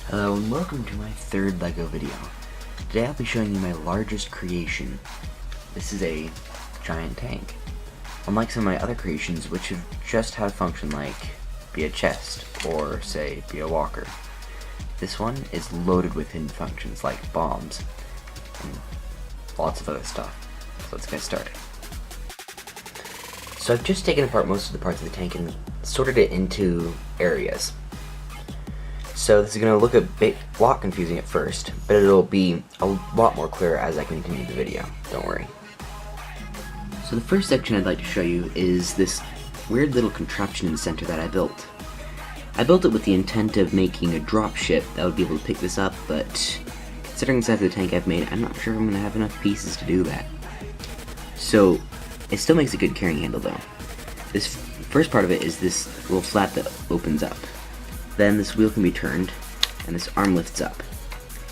Hello and welcome to my third LEGO video. Today I'll be showing you my largest creation. This is a giant tank. Unlike some of my other creations which have just had a function like be a chest or say be a walker, this one is loaded with hidden functions like bombs and lots of other stuff. So let's get started. So I've just taken apart most of the parts of the tank and sorted it into areas. So this is going to look a lot confusing at first, but it'll be a lot more clear as I continue the video, don't worry. So the first section I'd like to show you is this weird little contraption in the center that I built. I built it with the intent of making a drop ship that would be able to pick this up, but considering the size of the tank I've made, I'm not sure I'm going to have enough pieces to do that. So it still makes a good carrying handle though. This first part of it is this little flap that opens up. Then this wheel can be turned, and this arm lifts up.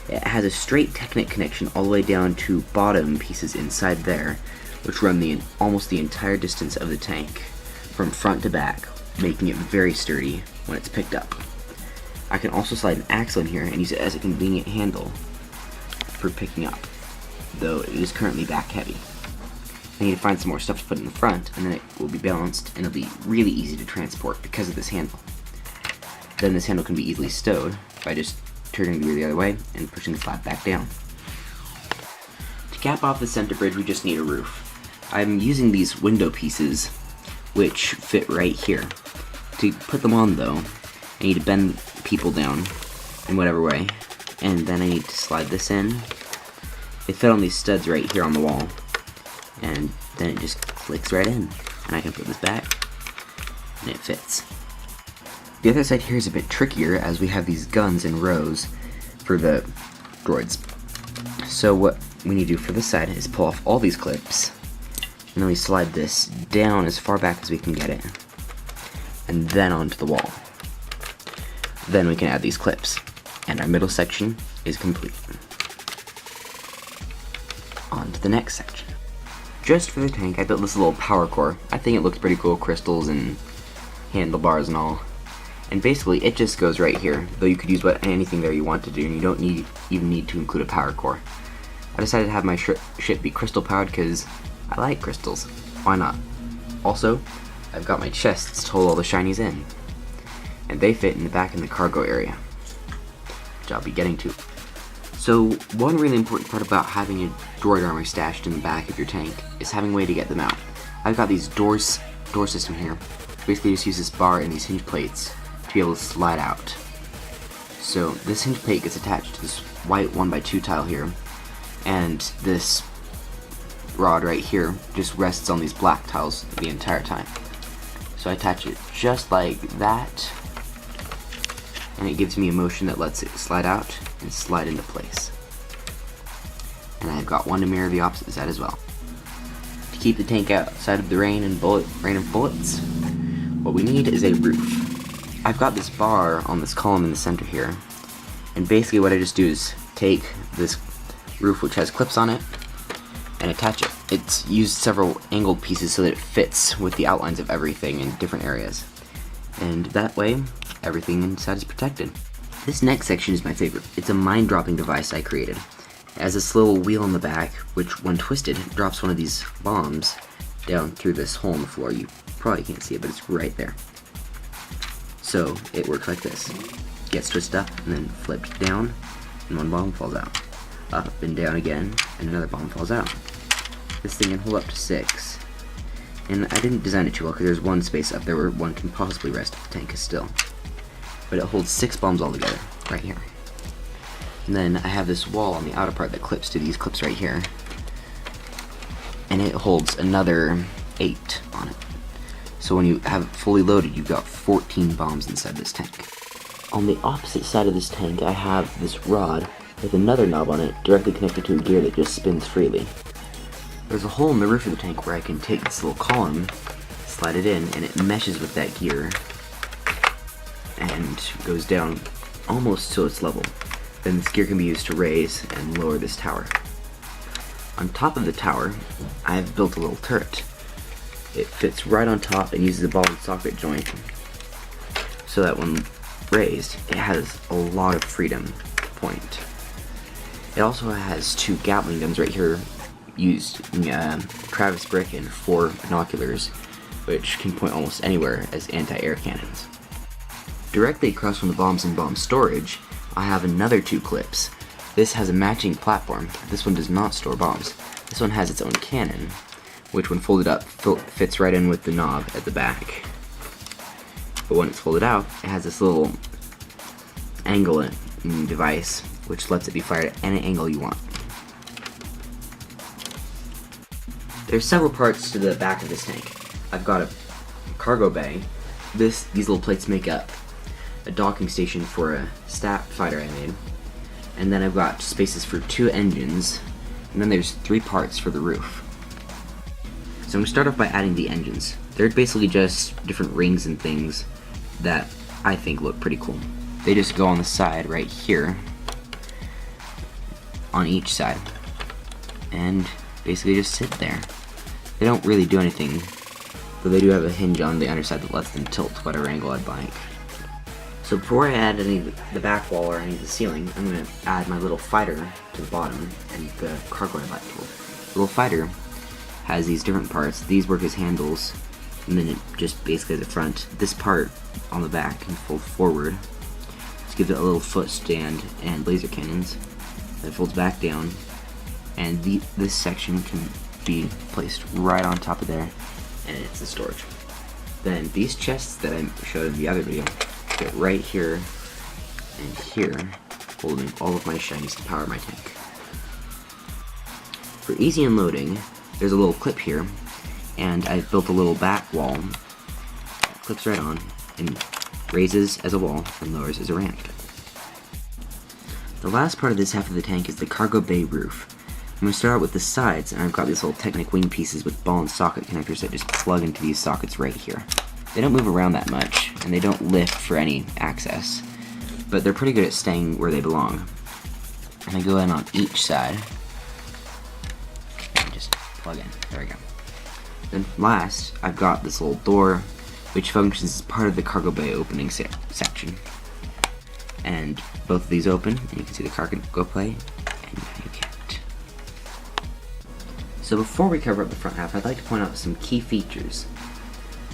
It has a straight Technic connection all the way down to bottom pieces inside there, which run almost the entire distance of the tank, from front to back, making it very sturdy when it's picked up. I can also slide an axle in here and use it as a convenient handle for picking up, though it is currently back heavy. I need to find some more stuff to put in the front, and then it will be balanced, and it'll be really easy to transport because of this handle. Then this handle can be easily stowed by just turning the wheel the other way and pushing the flap back down. To cap off the center bridge, we just need a roof. I'm using these window pieces, which fit right here. To put them on though, I need to bend people down in whatever way, and then I need to slide this in. It fit on these studs right here on the wall, and then it just clicks right in, and I can put this back, and it fits. The other side here is a bit trickier as we have these guns in rows for the droids. So what we need to do for this side is pull off all these clips, and then we slide this down as far back as we can get it, and then onto the wall. Then we can add these clips, and our middle section is complete. On to the next section. Just for the tank, I built this little power core. I think it looks pretty cool, crystals and handlebars and all. And basically it just goes right here, though you could use anything there you want to do, and you don't even need to include a power core. I decided to have my ship be crystal powered because I like crystals. Why not? Also, I've got my chests to hold all the shinies in, and they fit in the back in the cargo area, which I'll be getting to. So one really important part about having a droid armor stashed in the back of your tank is having a way to get them out. I've got these door system here. Basically just use this bar and these hinge plates to be able to slide out. So this hinge plate gets attached to this white 1x2 tile here, and this rod right here just rests on these black tiles the entire time. So I attach it just like that, and it gives me a motion that lets it slide out and slide into place. And I've got one to mirror the opposite side as well. To keep the tank outside of the rain of bullets, what we need is a roof. I've got this bar on this column in the center here, and basically what I just do is take this roof which has clips on it and attach it. It's used several angled pieces so that it fits with the outlines of everything in different areas, and that way everything inside is protected. This next section is my favorite. It's a mine dropping device I created. It has this little wheel on the back which, when twisted, drops one of these bombs down through this hole in the floor. You probably can't see it, but it's right there. So it works like this. Gets twisted up and then flipped down, and one bomb falls out. Up and down again, and another bomb falls out. This thing can hold up to 6. And I didn't design it too well because there's one space up there where one can possibly rest if the tank is still. But it holds 6 bombs all together, right here. And then I have this wall on the outer part that clips to these clips right here, and it holds another 8 on it. So when you have it fully loaded, you've got 14 bombs inside this tank. On the opposite side of this tank, I have this rod with another knob on it directly connected to a gear that just spins freely. There's a hole in the roof of the tank where I can take this little column, slide it in, and it meshes with that gear and goes down almost to its level. Then this gear can be used to raise and lower this tower. On top of the tower, I've built a little turret. It fits right on top and uses a ball and socket joint so that when raised, it has a lot of freedom to point. It also has 2 Gatling guns right here, used Travis Brick and 4 binoculars, which can point almost anywhere as anti-air cannons. Directly across from the bombs and bomb storage, I have another 2 clips. This has a matching platform. This one does not store bombs. This one has its own cannon, which when folded up fits right in with the knob at the back. But when it's folded out, it has this little angle device which lets it be fired at any angle you want. There's several parts to the back of this tank. I've got a cargo bay. These little plates make up a docking station for a stat fighter I made. And then I've got spaces for 2 engines, and then there's 3 parts for the roof. So I'm going to start off by adding the engines. They're basically just different rings and things that I think look pretty cool. They just go on the side right here, on each side, and basically just sit there. They don't really do anything, though they do have a hinge on the underside that lets them tilt to whatever angle I'd like. So before I add any of the back wall or any of the ceiling, I'm going to add my little fighter to the bottom and the cargo I'd like to hold. The little fighter has these different parts. These work as handles, and then it just basically has a front. This part on the back can fold forward. This gives it a little foot stand and laser cannons. Then it folds back down, and this section can be placed right on top of there, and it's the storage. Then these chests that I showed in the other video get right here and here, holding all of my shinies to power my tank. For easy unloading, there's a little clip here, and I've built a little back wall that clips right on and raises as a wall and lowers as a ramp. The last part of this half of the tank is the cargo bay roof. I'm going to start out with the sides, and I've got these little Technic wing pieces with ball and socket connectors that just plug into these sockets right here. They don't move around that much, and they don't lift for any access, but they're pretty good at staying where they belong. And I go in on each side, and just plug in. There we go. Then last, I've got this little door, which functions as part of the cargo bay opening section. And both of these open, and you can see the cargo play, and you can't. So before we cover up the front half, I'd like to point out some key features.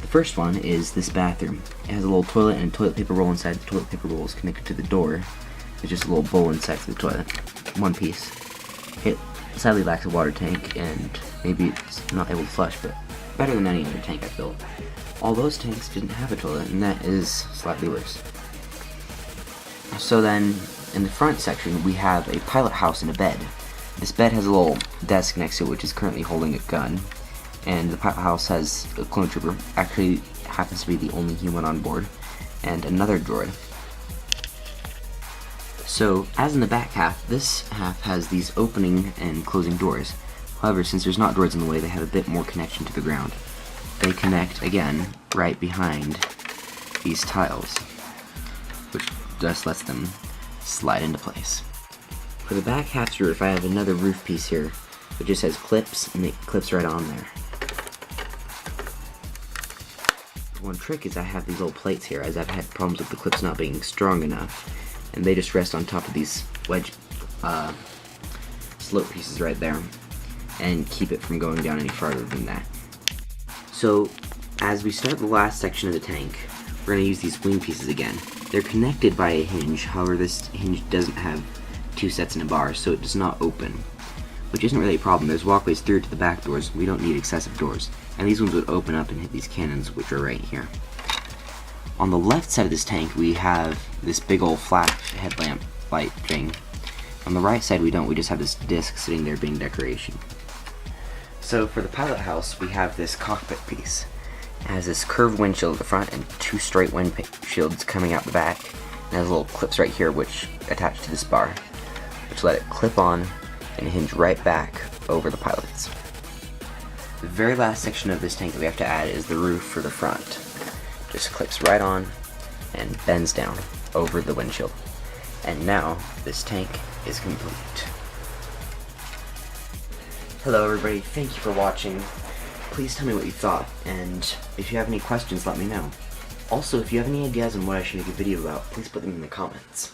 The first one is this bathroom. It has a little toilet and a toilet paper roll inside. The toilet paper roll is connected to the door. There's just a little bowl inside for the toilet. One piece. It sadly lacks a water tank, and maybe it's not able to flush, but better than any other tank I've built. All those tanks didn't have a toilet, and that is slightly worse. So then, in the front section, we have a pilot house and a bed. This bed has a little desk next to it, which is currently holding a gun. And the pilot house has a clone trooper, actually happens to be the only human on board, and another droid. So, as in the back half, this half has these opening and closing doors. However, since there's not droids in the way, they have a bit more connection to the ground. They connect, again, right behind these tiles, which just lets them slide into place. For the back half's roof, I have another roof piece here, which just has clips, and it clips right on there. One trick is I have these little plates here, as I've had problems with the clips not being strong enough, and they just rest on top of these wedge slope pieces right there, and keep it from going down any farther than that. So, as we start the last section of the tank, we're going to use these wing pieces again. They're connected by a hinge, however this hinge doesn't have 2 sets and a bar, so it does not open. Which isn't really a problem. There's walkways through to the back doors. We don't need excessive doors. And these ones would open up and hit these cannons, which are right here. On the left side of this tank, we have this big old flash headlamp light thing. On the right side, we don't. We just have this disc sitting there being decoration. So for the pilot house, we have this cockpit piece. It has this curved windshield at the front and 2 straight windshields coming out the back. And has little clips right here which attach to this bar, which let it clip on and hinge right back over the pilots. The very last section of this tank that we have to add is the roof for the front. Just clips right on and bends down over the windshield. And now this tank is complete. Hello everybody, thank you for watching. Please tell me what you thought, and if you have any questions, let me know. Also, if you have any ideas on what I should make a video about, please put them in the comments.